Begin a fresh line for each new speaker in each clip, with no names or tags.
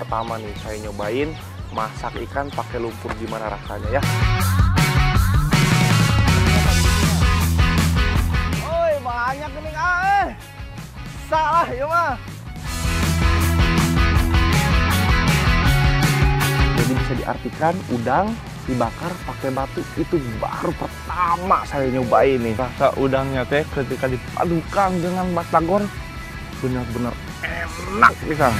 pertama nih saya nyobain masak ikan pakai lumpur, gimana rasanya ya. Oi, banyak nih salah ya mah. Jadi bisa diartikan udang dibakar pakai batu itu baru pertama saya nyobain nih. Rasa udangnya teh ketika dipadukan dengan batagor benar-benar enak pisang.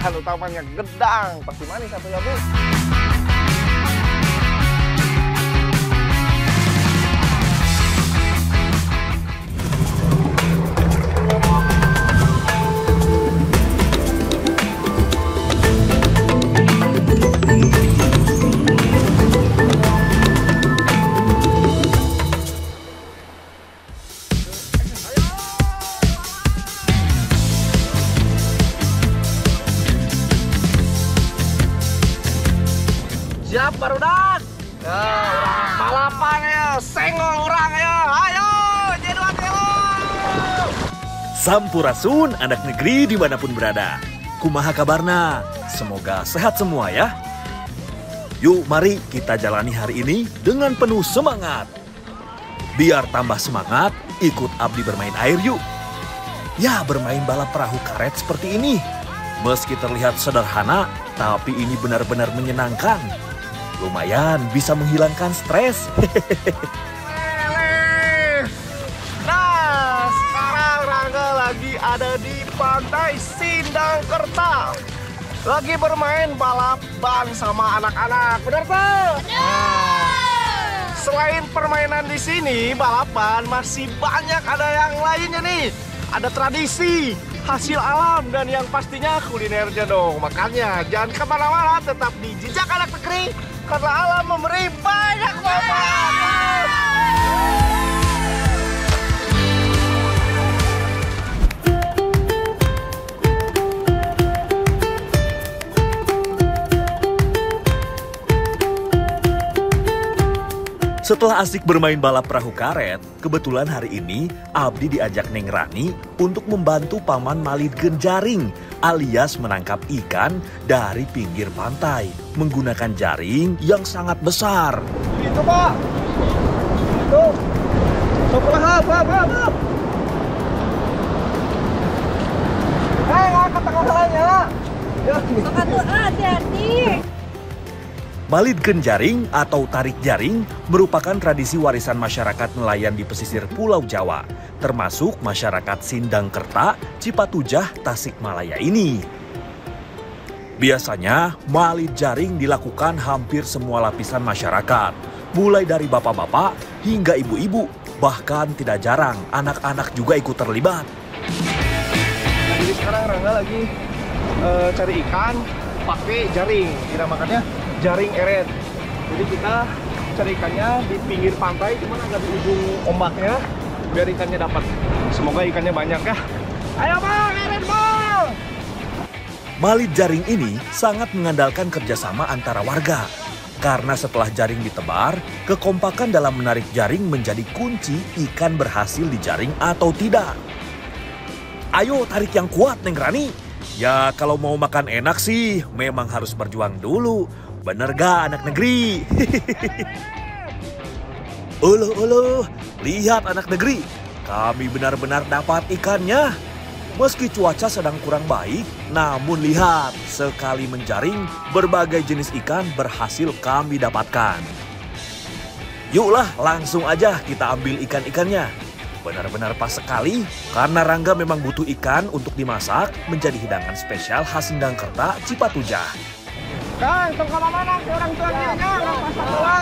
Bahan utamanya gedang, pasti manis satu ya Bu. Siap barudak. Ya, orang balapan ya, senggol orang ya. Ayo, jadi hati-hati.
Sampurasun anak negeri dimanapun berada. Kumaha kabarna? Semoga sehat semua ya. Yuk mari kita jalani hari ini dengan penuh semangat. Biar tambah semangat, ikut Abdi bermain air yuk. Ya, bermain balap perahu karet seperti ini. Meski terlihat sederhana, tapi ini benar-benar menyenangkan. Lumayan bisa menghilangkan stres.
Nah, sekarang Rangga lagi ada di Pantai Sindangkerta. Lagi bermain balap ban sama anak-anak. Benar tuh? Selain permainan di sini, balapan masih banyak ada yang lainnya nih. Ada tradisi, hasil alam, dan yang pastinya kulinernya dong. Makanya jangan kemana-mana, tetap di Jejak Anak Negeri. Karena alam memberi banyak manfaat.
Setelah asik bermain balap perahu karet, kebetulan hari ini Abdi diajak Neng Rani untuk membantu Paman Malid Genjaring alias menangkap ikan dari pinggir pantai menggunakan jaring yang sangat besar.
Itu Pak, itu sebelah apa? Angkat tangannya.
Sokatu hati-hati.
Malid Genjaring atau tarik jaring merupakan tradisi warisan masyarakat nelayan di pesisir Pulau Jawa, termasuk masyarakat Sindangkerta, Cipatujah, Tasikmalaya ini. Biasanya, malid jaring dilakukan hampir semua lapisan masyarakat, mulai dari bapak-bapak hingga ibu-ibu, bahkan tidak jarang anak-anak juga ikut terlibat.
Nah, jadi sekarang Rangga lagi cari ikan pakai jaring, kita makannya jaring eret. Jadi kita cari ikannya di pinggir pantai, cuman agak di ujung ombaknya, biar ikannya dapat. Semoga ikannya banyak ya. Ayo Bang, eret Bang!
Malid jaring ini sangat mengandalkan kerjasama antara warga. Karena setelah jaring ditebar, kekompakan dalam menarik jaring menjadi kunci ikan berhasil dijaring atau tidak. Ayo tarik yang kuat, Neng Rani. Ya kalau mau makan enak sih memang harus berjuang dulu. Bener gak anak negeri? Uluh, lihat anak negeri. Kami benar-benar dapat ikannya. Meski cuaca sedang kurang baik, namun lihat, sekali menjaring, berbagai jenis ikan berhasil kami dapatkan. Yuklah, langsung aja kita ambil ikan-ikannya. Benar-benar pas sekali, karena Rangga memang butuh ikan untuk dimasak menjadi hidangan spesial khas Sindangkerta, Cipatujah.
Kang, tong ke mana? Si orang tuanya, orang masak bola.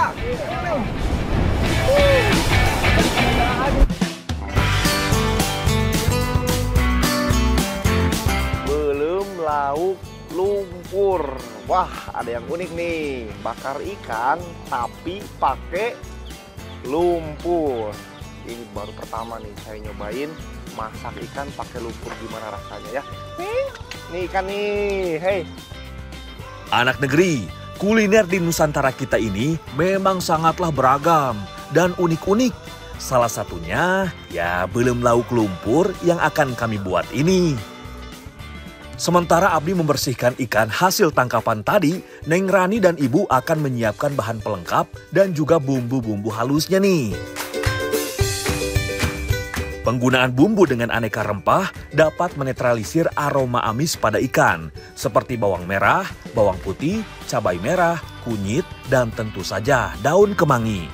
Belum lauk lumpur. Wah, ada yang unik nih. Bakar ikan tapi pakai lumpur. Ini baru pertama nih saya nyobain masak ikan pakai lumpur, gimana rasanya ya. Nih ikan nih, hei.
Anak negeri, kuliner di Nusantara kita ini memang sangatlah beragam. dan unik-unik. Salah satunya ya belum lauk lumpur yang akan kami buat ini. Sementara Abdi membersihkan ikan hasil tangkapan tadi, Neng Rani dan Ibu akan menyiapkan bahan pelengkap dan juga bumbu-bumbu halusnya nih. Penggunaan bumbu dengan aneka rempah dapat menetralisir aroma amis pada ikan, seperti bawang merah, bawang putih, cabai merah, kunyit, dan tentu saja daun kemangi.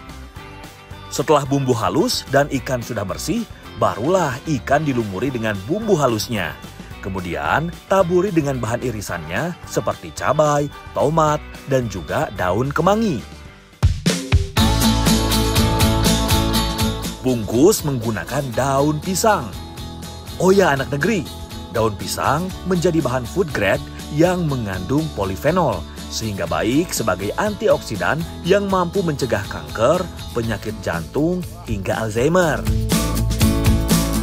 Setelah bumbu halus dan ikan sudah bersih, barulah ikan dilumuri dengan bumbu halusnya. Kemudian taburi dengan bahan irisannya seperti cabai, tomat, dan juga daun kemangi. Bungkus menggunakan daun pisang. Oh ya anak negeri, daun pisang menjadi bahan food grade yang mengandung polifenol, sehingga baik sebagai antioksidan yang mampu mencegah kanker, penyakit jantung, hingga Alzheimer.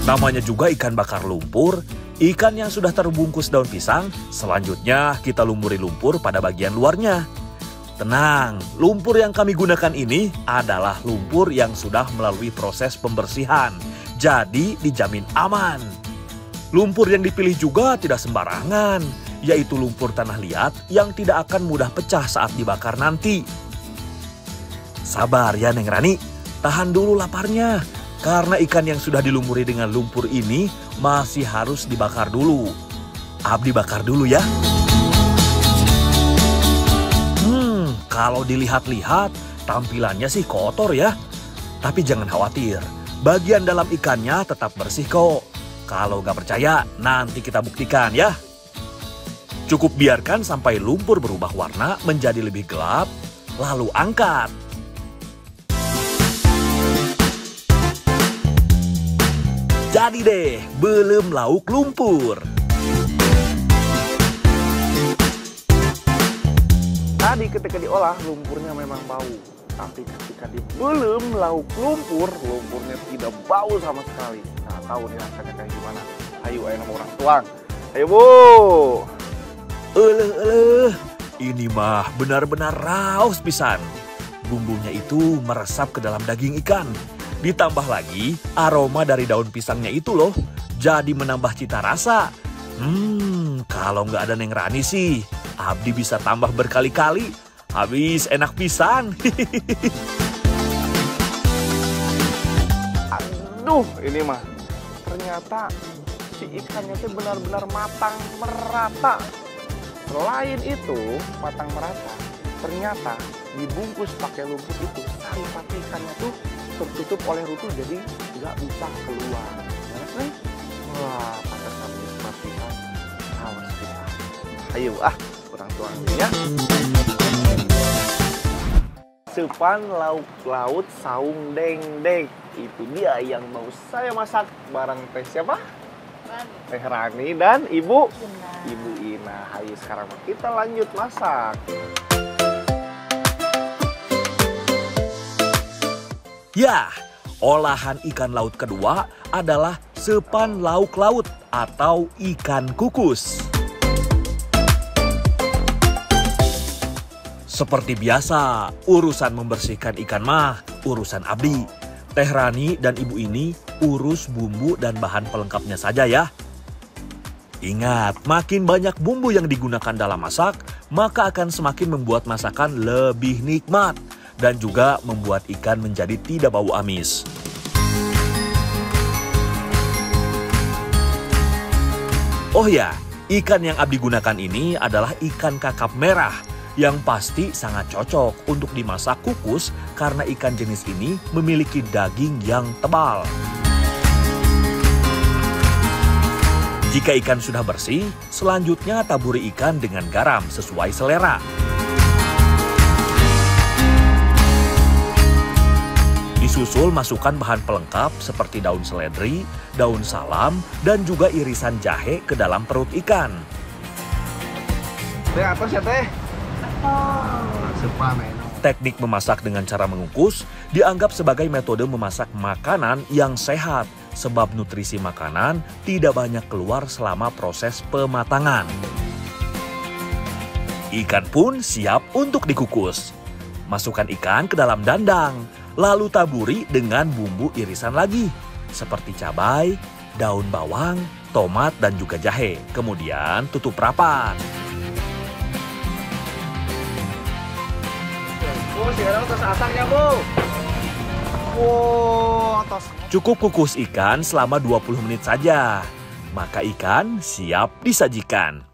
Namanya juga ikan bakar lumpur. Ikan yang sudah terbungkus daun pisang, selanjutnya kita lumuri lumpur pada bagian luarnya. Tenang, lumpur yang kami gunakan ini adalah lumpur yang sudah melalui proses pembersihan, jadi dijamin aman. Lumpur yang dipilih juga tidak sembarangan, yaitu lumpur tanah liat yang tidak akan mudah pecah saat dibakar nanti. Sabar ya Neng Rani, tahan dulu laparnya. Karena ikan yang sudah dilumuri dengan lumpur ini masih harus dibakar dulu. Abdi bakar dulu ya. Kalau dilihat-lihat tampilannya sih kotor ya. Tapi jangan khawatir, bagian dalam ikannya tetap bersih kok. Kalau gak percaya, nanti kita buktikan ya. Cukup biarkan sampai lumpur berubah warna menjadi lebih gelap, lalu angkat. Jadi deh, belum lauk lumpur.
Tadi ketika diolah, lumpurnya memang bau. Tapi ketika dibelum lauk lumpur, lumpurnya tidak bau sama sekali. Nah, tahu nih rasanya kayak gimana? Ayo, ayo nama orang tuang. Ayo, Bu.
Ini mah benar-benar raos pisan. Bumbunya itu meresap ke dalam daging ikan. Ditambah lagi aroma dari daun pisangnya itu loh, jadi menambah cita rasa. Kalau nggak ada Neng Rani sih, Abdi bisa tambah berkali-kali. Habis enak pisan.
Aduh, ini mah ternyata si ikannya itu benar-benar matang merata. Selain itu, matang merata, ternyata dibungkus pakai lumpur itu, saripati ikannya tuh tertutup oleh rutu, jadi nggak bisa keluar. Nah, wah, pantesan nikmat pisan. Awas kita. Ayo, kurang tuang ya. Sepan lauk laut saung deng-deng. Itu dia yang mau saya masak bareng teh siapa? Teh Rani dan Ibu Ina. Ayo sekarang kita lanjut masak.
Ya, olahan ikan laut kedua adalah sepan lauk laut atau ikan kukus. Seperti biasa, urusan membersihkan ikan mah urusan Abdi. Teh Rani dan Ibu ini urus bumbu dan bahan pelengkapnya saja ya. Ingat, makin banyak bumbu yang digunakan dalam masak, maka akan semakin membuat masakan lebih nikmat. Dan juga membuat ikan menjadi tidak bau amis. Oh ya, ikan yang Abdi gunakan ini adalah ikan kakap merah yang pasti sangat cocok untuk dimasak kukus karena ikan jenis ini memiliki daging yang tebal. Jika ikan sudah bersih, selanjutnya taburi ikan dengan garam sesuai selera. Disusul masukkan bahan pelengkap seperti daun seledri, daun salam, dan juga irisan jahe ke dalam perut ikan.
Teh atas ya teh?
Teknik memasak dengan cara mengukus dianggap sebagai metode memasak makanan yang sehat sebab nutrisi makanan tidak banyak keluar selama proses pematangan. Ikan pun siap untuk dikukus. Masukkan ikan ke dalam dandang. Lalu taburi dengan bumbu irisan lagi, seperti cabai, daun bawang, tomat, dan juga jahe. Kemudian tutup rapat.
Bu, sekarang tos asangnya, Bu. Wow, tos.
Cukup kukus ikan selama 20 menit saja. Maka ikan siap disajikan.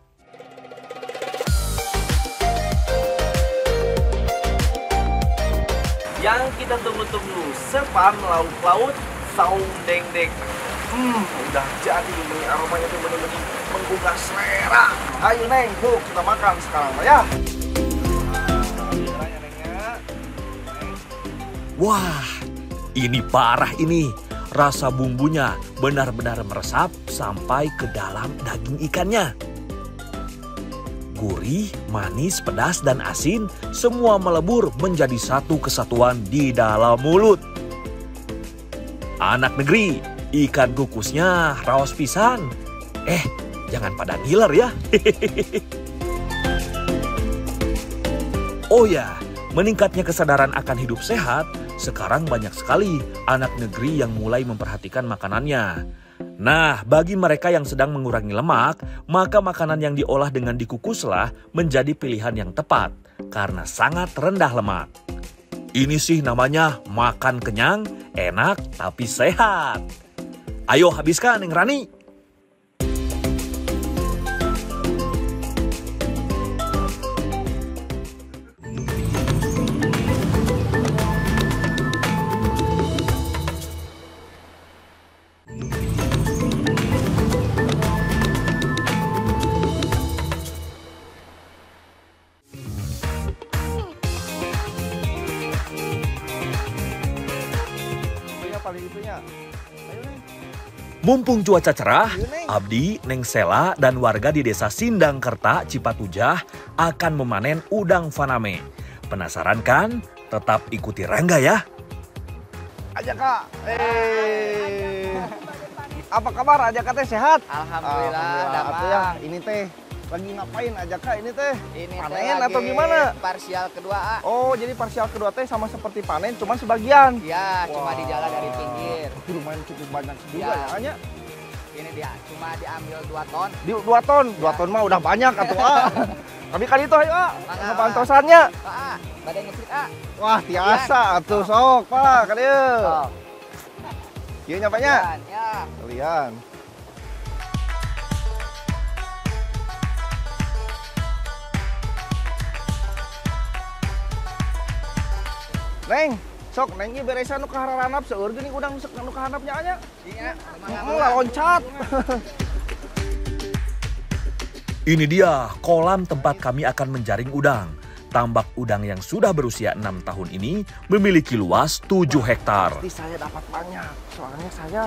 Yang kita tunggu-tunggu, sepan lauk laut saung dendeng. Udah jadi ini, aromanya tuh bener-bener menggugah selera. Ayo Neng, Bu, kita makan sekarang ya.
Wah, ini parah ini. Rasa bumbunya benar-benar meresap sampai ke dalam daging ikannya. Gurih, manis, pedas, dan asin semua melebur menjadi satu kesatuan di dalam mulut. Anak negeri, ikan kukusnya raos pisan. Jangan pada ngiler ya. Oh ya, meningkatnya kesadaran akan hidup sehat, sekarang banyak sekali anak negeri yang mulai memperhatikan makanannya. Nah, bagi mereka yang sedang mengurangi lemak, maka makanan yang diolah dengan dikukuslah menjadi pilihan yang tepat karena sangat rendah lemak. Ini sih namanya makan kenyang, enak, tapi sehat. Ayo habiskan, Neng Rani. Mumpung cuaca cerah, Abdi, Neng Sela, dan warga di desa Sindangkerta, Cipatujah akan memanen udang faname. Penasaran kan? Tetap ikuti Rangga ya.
Aja Kak. Apa kabar Aja Kak teh sehat?
Alhamdulillah,
Atuh ya, ini teh lagi ngapain Aja Kak ini teh?
Ini
panen atau gimana?
Parsial kedua A.
Oh, jadi parsial kedua teh sama seperti panen, cuman sebagian.
Ya, cuma di jalan dari pinggir.
Lumayan cukup banyak juga
Ya.
ya, Anya.
Ini dia, cuma diambil 2 ton.
2 ton, 2 ton mah udah banyak atuh ah. Tapi kali itu ayo ah,
Mangga,
pantosannya.
Pak, badai ngecit A.
Wah, tiasa atuh sok Pak, kadieu.
Oh,
Ieu nya Paknya.
ya.
Kalian. Neng, sok Neng ieu beresan nu kahararanap seueur geuning udang nu kahandapnya anya.
Iya,
Lah loncat.
Ini dia kolam tempat kami akan menjaring udang. Tambak udang yang sudah berusia 6 tahun ini memiliki luas 7 hektar.
Pasti saya dapat banyak, soalnya saya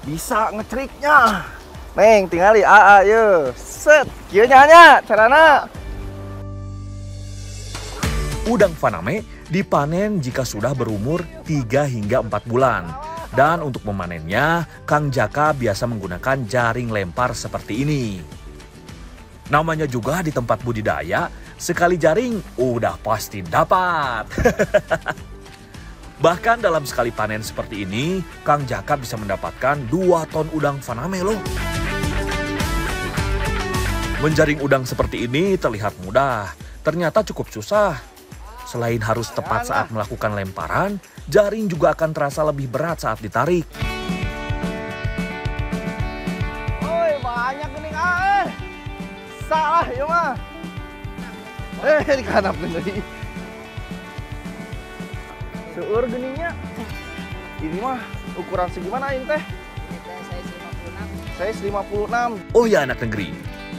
bisa ngetriknya. Neng, tingali AA ye. Set, kieu nya nya carana.
Udang faname dipanen jika sudah berumur 3 hingga 4 bulan. Dan untuk memanennya, Kang Jaka biasa menggunakan jaring lempar seperti ini. Namanya juga di tempat budidaya, sekali jaring udah pasti dapat. Bahkan dalam sekali panen seperti ini, Kang Jaka bisa mendapatkan 2 ton udang faname loh. Menjaring udang seperti ini terlihat mudah, ternyata cukup susah. Selain harus tepat saat melakukan lemparan, jaring juga akan terasa lebih berat saat ditarik.
Oi, banyak geuning ah. Salah ieu mah. Dikanapkeun deui. Seueur geuningnya. Ini mah ukuran segimana ini teh?
Ini teh
Size 56.
Oh ya anak negeri,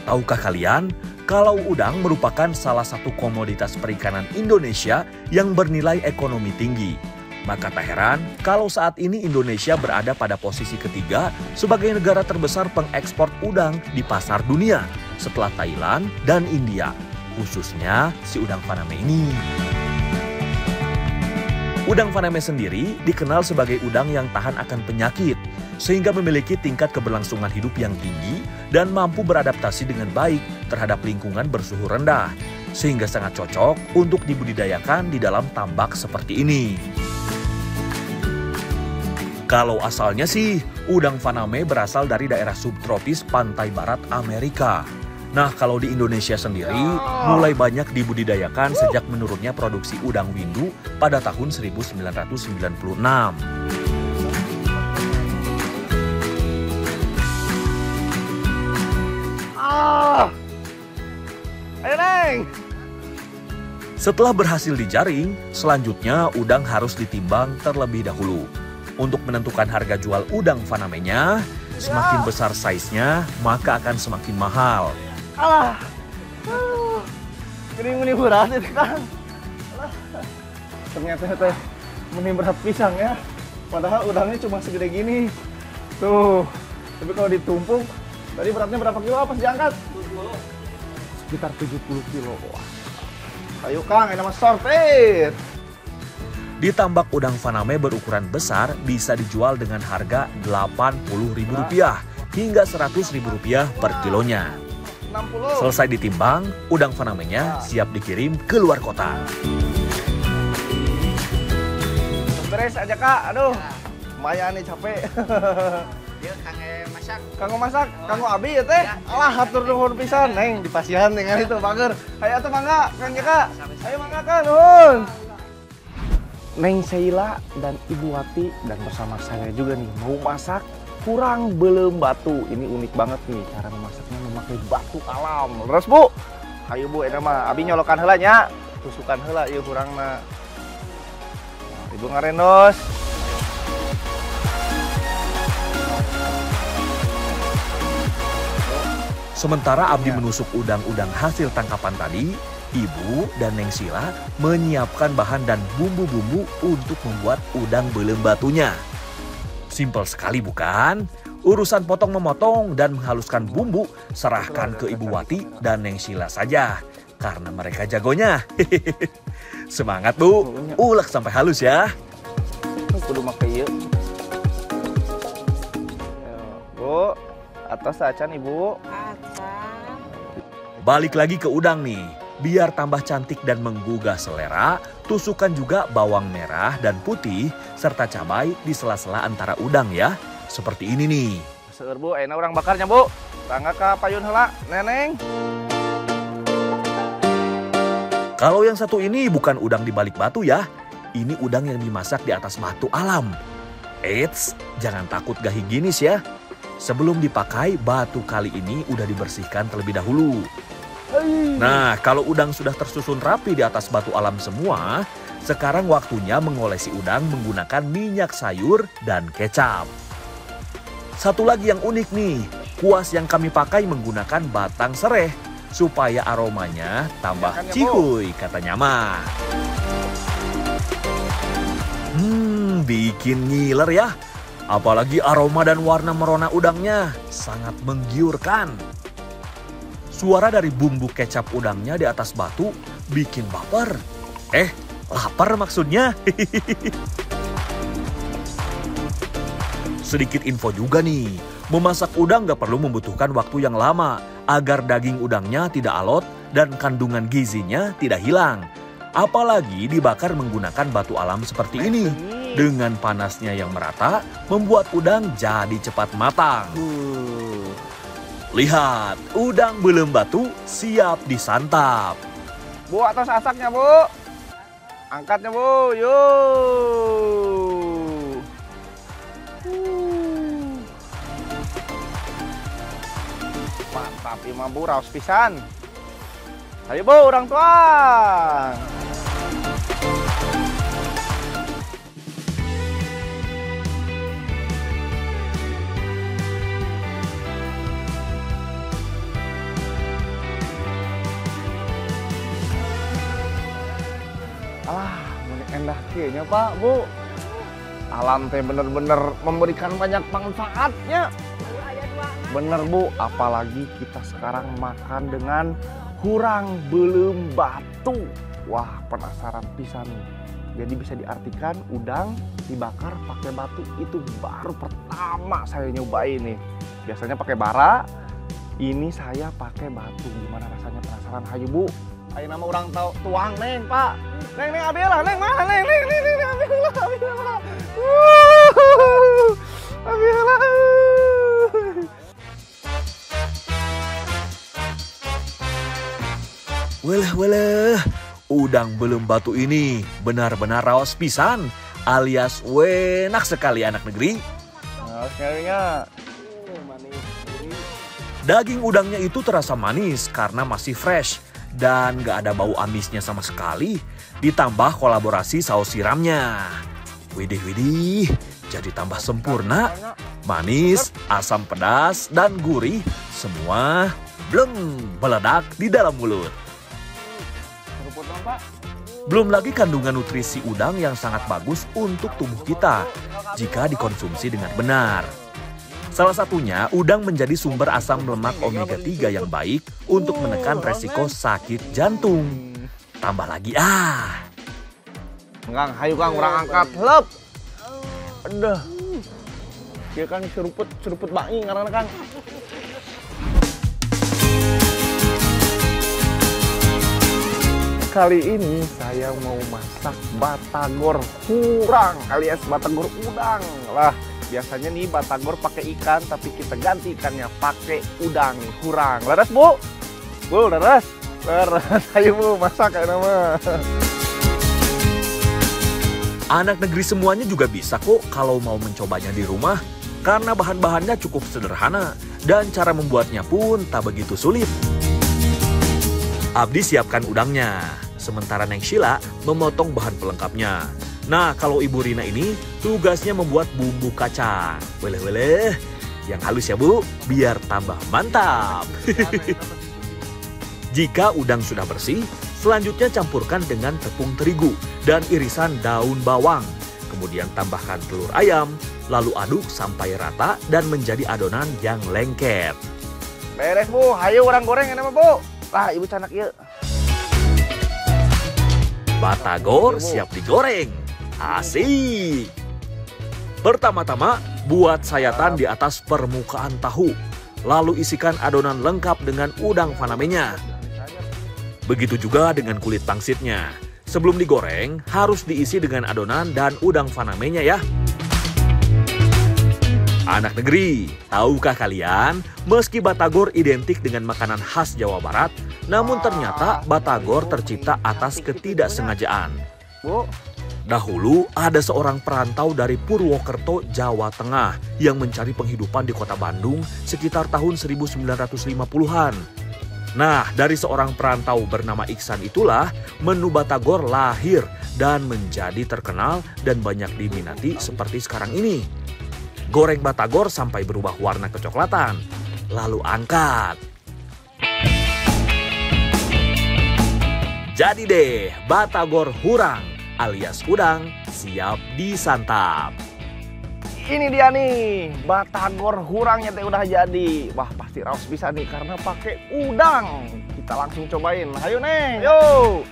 tahukah kalian kalau udang merupakan salah satu komoditas perikanan Indonesia yang bernilai ekonomi tinggi? Maka tak heran kalau saat ini Indonesia berada pada posisi ketiga sebagai negara terbesar pengekspor udang di pasar dunia setelah Thailand dan India, khususnya si udang faname ini. Udang faname sendiri dikenal sebagai udang yang tahan akan penyakit, sehingga memiliki tingkat keberlangsungan hidup yang tinggi dan mampu beradaptasi dengan baik terhadap lingkungan bersuhu rendah, sehingga sangat cocok untuk dibudidayakan di dalam tambak seperti ini. Kalau asalnya sih, udang faname berasal dari daerah subtropis pantai barat Amerika. Nah, kalau di Indonesia sendiri, mulai banyak dibudidayakan sejak menurunnya produksi udang windu pada tahun 1996.
Ayo Neng.
Setelah berhasil dijaring, selanjutnya udang harus ditimbang terlebih dahulu. Untuk menentukan harga jual udang fanamenya, semakin besar size-nya, maka akan semakin mahal.
Alah. Gini berat itu kan. Alah. Ternyata teh meni berat pisang ya. Padahal udangnya cuma segede gini. Tuh. Tapi kalau ditumpuk, tadi beratnya berapa kilo pas diangkat? 70. Sekitar 70 kilo. Wah. Ayo Kang, ini nama sortir.
Ditambak udang faname berukuran besar bisa dijual dengan harga Rp80.000 hingga Rp100.000 per kilonya.
60.
Selesai ditimbang, udang fanamenya siap dikirim ke luar kota.
Beres aja Kak, aduh. Lumayan nih capek.
Dia kangge masak.
Kanggo masak, kanggo abi ya teh. Alah hatur nuhun pisan, Neng, dipasihan dengan itu bager. Hayu atuh mangga, Kang Jaka. Ayo mangga Kang, nuhun. Neng Sheila dan Ibu Wati dan bersama saya juga nih mau masak kurang belum batu. Ini unik banget nih cara memasaknya memakai batu alam. Terus Bu, ayo Bu, ini mah abi nyolokan heula nya. Tusukan heula ieu kurangna. Ibu ngarendos.
Sementara Abdi menusuk udang-udang hasil tangkapan tadi, Ibu dan Neng Sheila menyiapkan bahan dan bumbu-bumbu untuk membuat udang belem batunya. Simpel sekali bukan? Urusan potong-memotong dan menghaluskan bumbu serahkan ke Ibu Wati dan Neng Sheila saja. Karena mereka jagonya. Semangat Bu, ulek sampai halus ya.
Kudu make ieu. Bu, atas acan Ibu.
Balik lagi ke udang nih. Biar tambah cantik dan menggugah selera, tusukkan juga bawang merah dan putih serta cabai di sela-sela antara udang ya. Seperti ini nih.
Seueur Bu, ayeuna urang bakarnya Bu. Tangga ka payun heula, Neneng.
Kalau yang satu ini bukan udang di balik batu ya. Ini udang yang dimasak di atas batu alam. Eits, jangan takut gak higienis ya. Sebelum dipakai, batu kali ini udah dibersihkan terlebih dahulu. Nah, kalau udang sudah tersusun rapi di atas batu alam semua, sekarang waktunya mengolesi udang menggunakan minyak sayur dan kecap. Satu lagi yang unik nih, kuas yang kami pakai menggunakan batang sereh supaya aromanya tambah cihuy katanya mah. Bikin ngiler ya. Apalagi aroma dan warna merona udangnya sangat menggiurkan. Suara dari bumbu kecap udangnya di atas batu bikin baper. Lapar maksudnya. Sedikit info juga nih, memasak udang gak perlu membutuhkan waktu yang lama agar daging udangnya tidak alot dan kandungan gizinya tidak hilang. Apalagi dibakar menggunakan batu alam seperti ini. Dengan panasnya yang merata, membuat udang jadi cepat matang. Lihat, udang belum batu siap disantap.
Bu, atas asaknya Bu. Angkatnya Bu, yuk. Mantap, imam Bu, raos pisan. Ayo Bu, orang tuang. Endah kayaknya Pak, Bu. Alam teh bener-bener memberikan banyak manfaatnya. Bener Bu, apalagi kita sekarang makan dengan hurang belum batu. Wah, penasaran pisan. Jadi bisa diartikan udang dibakar pakai batu itu baru pertama saya nyobain nih. Biasanya pakai bara, ini saya pakai batu. Gimana rasanya, penasaran? Hayu Bu. Ayo nama orang tuang Neng Pak. Neng ambil lah, Neng mana Neng ambil lah. Abi heula.
Weleh, udang belum batu ini benar-benar raos pisan, alias enak sekali anak negeri.
Nah, sekalinya.
Daging udangnya itu terasa manis karena masih fresh dan gak ada bau amisnya sama sekali. Ditambah kolaborasi saus siramnya. Widih, jadi tambah sempurna. Manis, asam pedas, dan gurih semua bleng meledak di dalam mulut. Belum lagi kandungan nutrisi udang yang sangat bagus untuk tubuh kita jika dikonsumsi dengan benar. Salah satunya, udang menjadi sumber asam lemak omega 3 yang baik untuk menekan resiko sakit jantung. Tambah lagi
Kang, hayu Kang, urang angkat, lep. Aduh. Dia kan seruput bangi ngaranna Kang. Kali ini saya mau masak batagor hurang alias batagor udang. Lah, biasanya nih batagor pakai ikan tapi kita ganti ikannya pakai udang hurang. Laras, Bu? Bu, laras. Laras, ayo Bu, masak kayak nama.
anak negeri semuanya juga bisa kok kalau mau mencobanya di rumah. Karena bahan-bahannya cukup sederhana dan cara membuatnya pun tak begitu sulit. Abdi siapkan udangnya. Sementara Neng Sheila memotong bahan pelengkapnya. Nah, kalau Ibu Rina ini tugasnya membuat bumbu kacang. Weleh-weleh, yang halus ya Bu, biar tambah mantap. Jika udang sudah bersih, selanjutnya campurkan dengan tepung terigu dan irisan daun bawang. Kemudian tambahkan telur ayam, lalu aduk sampai rata dan menjadi adonan yang lengket.
Beres Bu, hayu orang goreng enak Bu. Lah, Ibu canak yuk.
Batagor siap digoreng. Asik. Pertama-tama, buat sayatan di atas permukaan tahu. Lalu isikan adonan lengkap dengan udang fanamenya. Begitu juga dengan kulit pangsitnya. Sebelum digoreng, harus diisi dengan adonan dan udang fanamenya ya. Anak negeri, tahukah kalian, meski batagor identik dengan makanan khas Jawa Barat, namun ternyata batagor tercipta atas ketidaksengajaan.
Bu,
dahulu ada seorang perantau dari Purwokerto, Jawa Tengah yang mencari penghidupan di kota Bandung sekitar tahun 1950-an. Nah, dari seorang perantau bernama Iksan itulah menu batagor lahir dan menjadi terkenal dan banyak diminati seperti sekarang ini. Goreng batagor sampai berubah warna kecoklatan, lalu angkat. Jadi deh, batagor hurang alias udang siap disantap.
ini dia nih, batagor hurangnya teh udah jadi. Wah, pasti raus bisa nih karena pakai udang. Kita langsung cobain. Ayo Neng, yuk.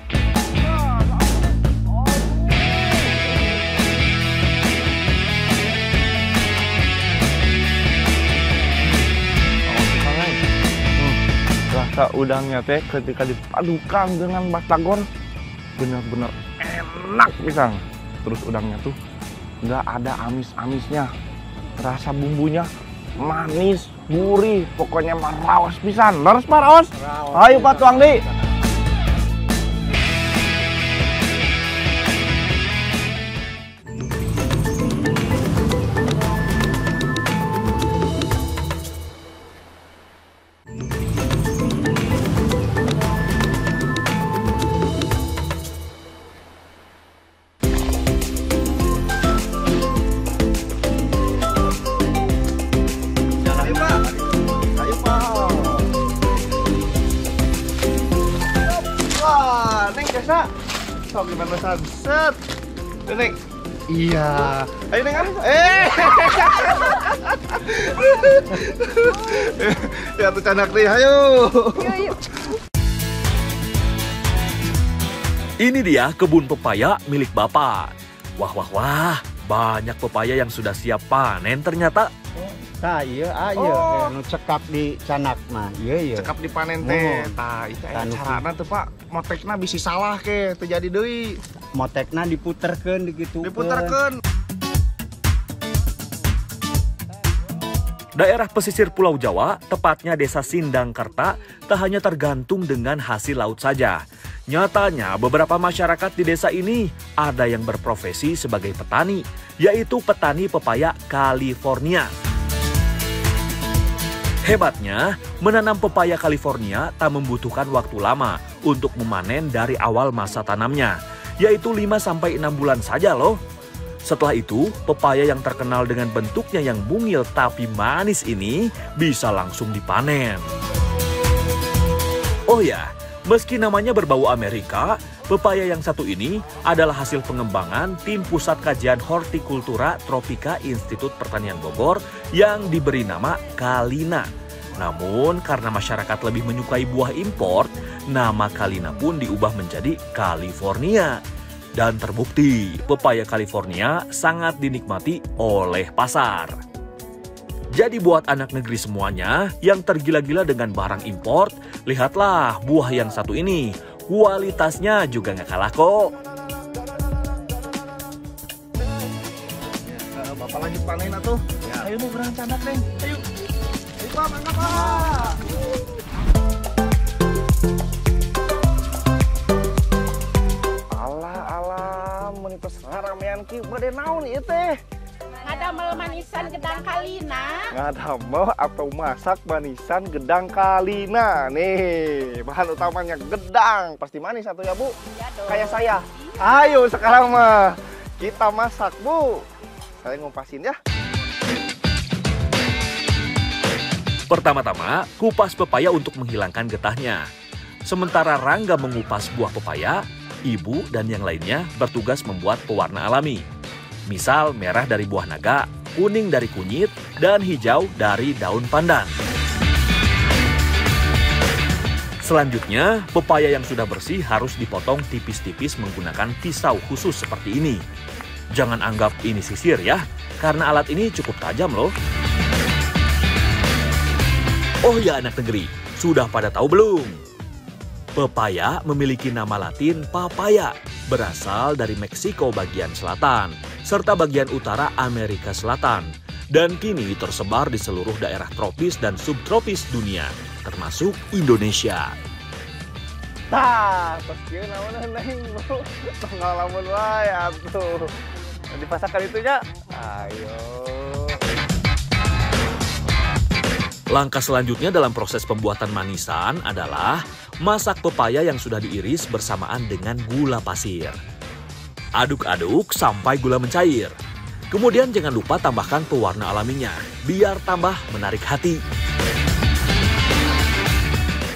Rasa udangnya teh ketika dipadukan dengan batagor benar-benar enak pisang. Terus udangnya tuh nggak ada amis-amisnya, rasa bumbunya manis, gurih, pokoknya mah raos pisan. Leres Pak raos. Ayo Pak Tuang di. Sok gimana pesan? Set. Neng. Iya. Ayo Neng. Ya tuh canak nih, ayo.
Yuk.
Ini dia kebun pepaya milik Bapak. Wah, banyak pepaya yang sudah siap panen ternyata.
Tah ieu nu cekap di canak mah. Ieu.
Cekap dipanen teh. Tah, itu aya carana tuh Pak. Motekna bisi salah ke, terjadi deui.
Motekna diputerkeun dikitu.
Diputerkeun.
Daerah pesisir Pulau Jawa, tepatnya Desa Sindangkerta, tak hanya tergantung dengan hasil laut saja. Nyatanya beberapa masyarakat di desa ini ada yang berprofesi sebagai petani, yaitu petani pepaya California. Hebatnya, menanam pepaya California tak membutuhkan waktu lama untuk memanen dari awal masa tanamnya, yaitu 5-6 bulan saja loh. Setelah itu, pepaya yang terkenal dengan bentuknya yang mungil tapi manis ini bisa langsung dipanen. Oh ya, meski namanya berbau Amerika, pepaya yang satu ini adalah hasil pengembangan tim Pusat Kajian Hortikultura Tropika Institut Pertanian Bogor yang diberi nama Kalina. Namun karena masyarakat lebih menyukai buah impor, nama Kalina pun diubah menjadi California. Dan terbukti, pepaya California sangat dinikmati oleh pasar. Jadi buat anak negeri semuanya yang tergila-gila dengan barang impor, lihatlah buah yang satu ini. Kualitasnya juga nggak kalah kok.
Bapak lanjut panen atuh. Ayo nih berang canak neng. Ayo. Ayo Pak, mangga Pak. Ramean ki bade naon ieu teh?
Ngadamel manisan gedang Kalina.
Ngadamel atau masak manisan gedang Kalina. Nih, bahan utamanya gedang. Pasti manis atuh ya, Bu?
Iya dong.
Kayak saya. Ayo sekarang mah kita masak, Bu. Saya ngupasin ya.
Pertama-tama, kupas pepaya untuk menghilangkan getahnya. Sementara Rangga mengupas buah pepaya, Ibu dan yang lainnya bertugas membuat pewarna alami. Misal merah dari buah naga, kuning dari kunyit, dan hijau dari daun pandan. Selanjutnya, pepaya yang sudah bersih harus dipotong tipis-tipis menggunakan pisau khusus seperti ini. Jangan anggap ini sisir ya, karena alat ini cukup tajam loh. Oh ya anak negeri, sudah pada tahu belum? Pepaya memiliki nama latin papaya, berasal dari Meksiko bagian selatan, serta bagian utara Amerika Selatan, dan kini tersebar di seluruh daerah tropis dan subtropis dunia, termasuk Indonesia.
Tah, tos kieu naon neng, Bu? Tanggal lamun wae atuh. Dipasakkan itunya. Ayo.
Langkah selanjutnya dalam proses pembuatan manisan adalah masak pepaya yang sudah diiris bersamaan dengan gula pasir. Aduk-aduk sampai gula mencair. Kemudian jangan lupa tambahkan pewarna alaminya, biar tambah menarik hati.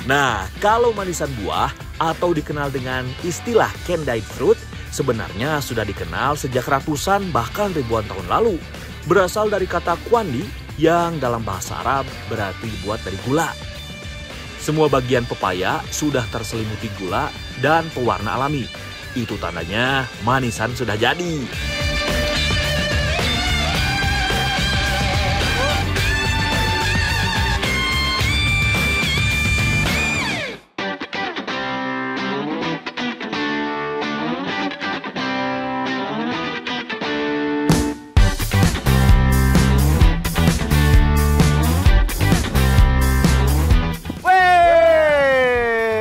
Nah, kalau manisan buah atau dikenal dengan istilah candied fruit, sebenarnya sudah dikenal sejak ratusan bahkan ribuan tahun lalu. Berasal dari kata kwandi, yang dalam bahasa Arab berarti dibuat dari gula. Semua bagian pepaya sudah terselimuti gula dan pewarna alami. Itu tandanya manisan sudah jadi.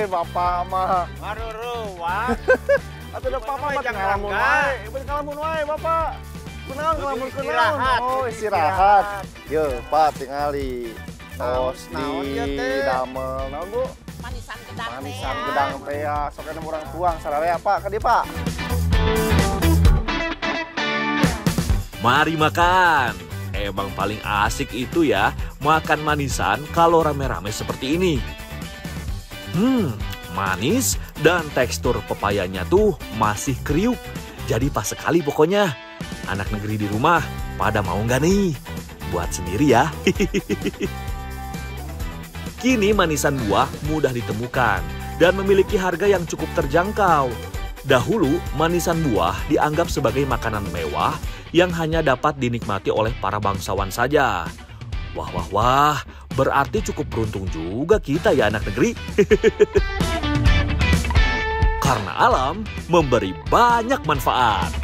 Bapak mah
Maruruwah.
atuh da papa mah ngalamun wae. Ieu ngalamun wae Bapak. Kunaon ngalamun kunaon? Oh, istirahat. Yeuh, Pak tingali. Tos di damel naon, Bu?
Manisan gedang.
Manisan gedang teh ya. Sok anu urang tuang sararea Pak, ka dieu Pak.
Mari makan. Emang paling asik itu ya, makan manisan kalau rame-rame seperti ini. Manis dan tekstur pepayanya tuh masih kriuk. Jadi pas sekali pokoknya. Anak negeri di rumah pada mau nggak nih? Buat sendiri ya. Kini manisan buah mudah ditemukan dan memiliki harga yang cukup terjangkau. Dahulu manisan buah dianggap sebagai makanan mewah yang hanya dapat dinikmati oleh para bangsawan saja. Wah, berarti cukup beruntung juga kita ya anak negeri. Karena alam memberi banyak manfaat.